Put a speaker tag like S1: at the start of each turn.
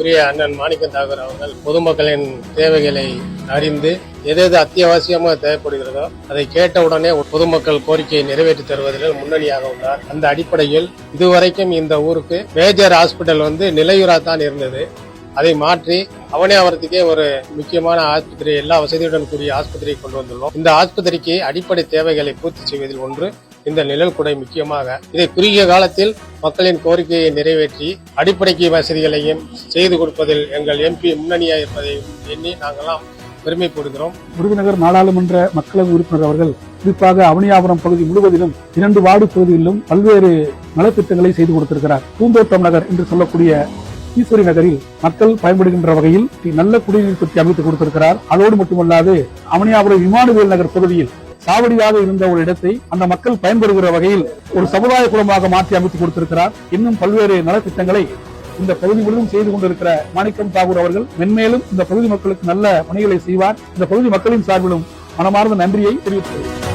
S1: மரியாதைக்குரிய அண்ணன் மாணிக்கம் தாகூர் அவர்கள் பொதுமக்களின் தேவைகளை அறிந்து எது அத்தியாவசியமாக தேவைப்படுகிறதோ அதை கேட்டவுடனே பொதுமக்கள் கோரிக்கையை நிறைவேற்றி தருவதில் முன்னணியாக உள்ளார். அந்த அடிப்படையில் இதுவரைக்கும் இந்த ஊருக்கு மேஜர் ஹாஸ்பிட்டல் நிலையூரா தான் இருந்தது. அதை மாற்றி அவனேவரத்துக்கே ஒரு முக்கியமான ஆஸ்பத்திரி, எல்லா வசதியுடன் கூடிய ஆஸ்பத்திரியை கொண்டு வந்துள்ளோம். இந்த ஆஸ்பத்திரிக்கு அடிப்படை தேவைகளை பூர்த்தி செய்வதில் ஒன்று இந்த நிழல் குடை முக்கியமாக. இதை குறுகிய காலத்தில் மக்களின் கோரிக்கையை நிறைவேற்றி அடிப்படைக்கு வசதிகளையும் செய்து கொடுப்பதில் எங்கள் எம்பி முன்னணியாக இருப்பதை எண்ணி நாங்களாம் பெருமைப்படுகிறோம்.
S2: விருதுநகர் நாடாளுமன்ற மக்களவை உறுப்பினர் அவர்கள் குறிப்பாக அவனியாபுரம் பகுதி முழுவதிலும் 2 வார்டு பகுதிகளிலும் பல்வேறு நலத்திட்டங்களை செய்து கொடுத்திருக்கிறார். பூந்தோட்டம் நகர் என்று சொல்லக்கூடிய ஈஸ்வரி நகரில் மக்கள் பயன்படுகின்ற வகையில் நல்ல குடிநீர் தொட்டி அமைத்து கொடுத்திருக்கிறார். அதோடு மட்டுமல்லாது அவனியாபுரம் இமானுவேல் நகர் பகுதியில் சாவடியாக இருந்த ஒரு இடத்தை அந்த மக்கள் பயன்பெறுகிற வகையில் ஒரு சமுதாய குளமாக மாற்றி அமைத்து கொடுத்திருக்கிறார். இன்னும் பல்வேறு நலத்திட்டங்களை இந்த பகுதி முழுவதும் செய்து கொண்டிருக்கிற மாணிக்கம் தாகூர் அவர்கள் மென்மேலும் இந்த பகுதி மக்களுக்கு நல்ல பணிகளை செய்வார். இந்த பகுதி மக்களின் சார்பிலும் மனமார்ந்த நன்றியை தெரிவித்துள்ளேன்.